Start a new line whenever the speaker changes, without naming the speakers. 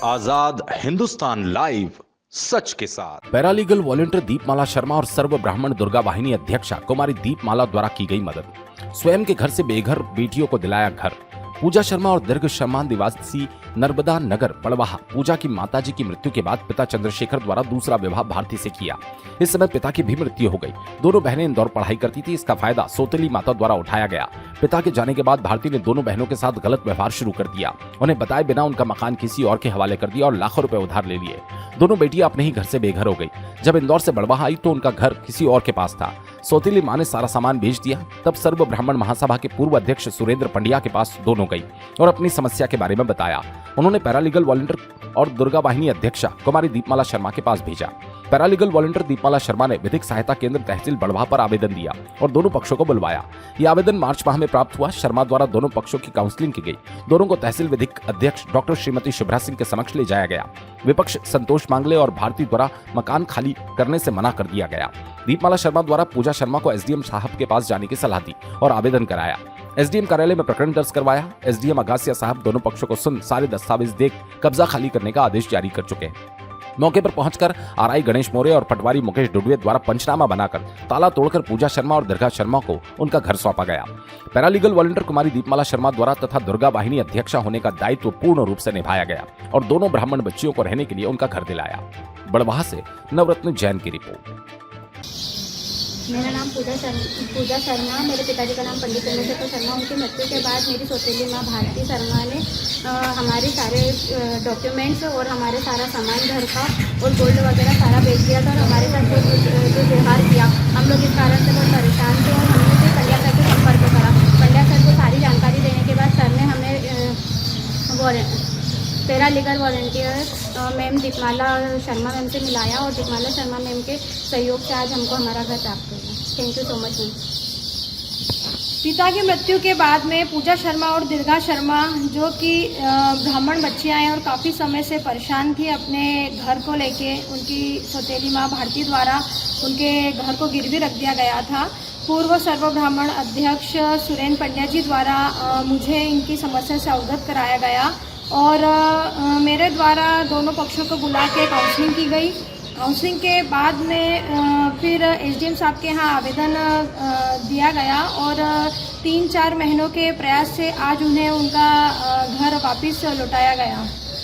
आजाद Hindustan live, सच के साथ।
Paralegal volunteer दीपमाला शर्मा और सर्व ब्राह्मण दुर्गा वाहिनी अध्यक्षा कुमारी दीपमाला द्वारा की गई मदद। स्वयं के घर से बेघर बेटियों को दिलाया घर। पूजा शर्मा और दीर्घ शर्मा निवासी नर्मदा नगर पड़वाहा पूजा की माताजी की मृत्यु के बाद पिता चंद्रशेखर द्वारा दूसरा विवाह भारती से किया। इस समय पिता की भी मृत्यु हो गई। दोनों बहनें इंदौर पढ़ाई करती थी। इसका फायदा सौतेली माता द्वारा उठाया गया। पिता के जाने के बाद भारती ने दोनों बहनों के साथ गलत व्यवहार शुरू कर दिया। उन्हें बताए बिना उनका मकान किसी और के हवाले कर दिया और लाखों रुपए उधार ले लिए। दोनों बेटियां अपने ही घर से बेघर हो गई। जब इंदौर से बड़वाहा आई तो उनका घर किसी और के पास था। सौतेली मां ने सारा सामान बेच दिया। तब सर्व ब्राह्मण महासभा के पूर्व अध्यक्ष सुरेंद्र पंड्या के पास दोनों गई और अपनी समस्या के बारे में बताया। उन्होंने पैरालीगल वॉलंटियर और दुर्गा वाहिनी अध्यक्षा कुमारी दीपमाला शर्मा के पास भेजा। पैरालीगल वॉलंटियर दीपमाला शर्मा ने विधिक सहायता केंद्र तहसील बड़वाह पर आवेदन दिया और दोनों पक्षों को बुलवाया। यह आवेदन मार्च माह में प्राप्त हुआ। शर्मा द्वारा दोनों पक्षों की काउंसलिंग की गई। दोनों को तहसील विधिक अध्यक्ष डॉक्टर श्रीमती शुभ्रा सिंह के समक्ष ले जाया गया। विपक्ष संतोष मांगले और भारती द्वारा मकान खाली करने से मना कर दिया गया। दीपमाला शर्मा द्वारा पूजा शर्मा को एसडीएम साहब के पास जाने की सलाह दी और आवेदन कराया। एसडीएम कार्यालय में प्रकरण दर्ज करवाया। एसडीएम अगासिया साहब दोनों पक्षों को सुन सारे दस्तावेज देख कब्जा खाली करने का आदेश जारी कर चुके हैं। मौके पर पहुंचकर आरआई गणेश मोरे और पटवारी मुकेश डुडवे द्वारा पंचनामा बनाकर ताला तोड़कर पूजा शर्मा और दुर्गा शर्मा को उनका घर सौंपा गया। पैरालीगल वॉलंटियर कुमारी दीपमाला शर्मा द्वारा तथा दुर्गा वाहिनी अध्यक्षा होने का दायित्व पूर्ण रूप से निभाया गया और दोनों ब्राह्मण बच्चियों को रहने के लिए उनका घर दिलाया। बड़वाह से नवरत्न जैन की रिपोर्ट।
मेरा नाम पूजा शर्मा। मेरे पिताजी का नाम पंडित चंद्रशेखर शर्मा। उनकी मृत्यु के बाद मेरी सौतेली माँ भारती शर्मा ने हमारे सारे डॉक्यूमेंट्स और हमारे सारा सामान घर का और गोल्ड वगैरह सारा बेच दिया था और हमारे साथ जो व्यवहार किया, हम लोग इस कारण से बहुत परेशान थे और हमने फिर पंड्या सर को संपर्क करा। पंड्या सर को सारी जानकारी देने के बाद सर ने हमें पैरालीगल वॉलंटियर मैम दीपमाला शर्मा मैम से मिलाया और दीपमाला शर्मा मैम के सहयोग से आज हमको हमारा घर प्राप्त हुआ। Thank you so much ma'am.
पिता की मृत्यु के बाद में पूजा शर्मा और दुर्गा शर्मा जो कि ब्राह्मण बच्चियां हैं और काफ़ी समय से परेशान थी अपने घर को लेके, उनकी सौतेली माँ भारती द्वारा उनके घर को गिरवी रख दिया गया था। पूर्व सर्व ब्राह्मण अध्यक्ष सुरेंद्र पंड्या जी द्वारा मुझे इनकी समस्या से अवगत कराया गया और मेरे द्वारा दोनों पक्षों को बुला के काउंसलिंग की गई। काउंसलिंग के बाद में फिर एसडीएम साहब के यहाँ आवेदन दिया गया और 3-4 महीनों के प्रयास से आज उन्हें उनका घर वापस लौटाया गया।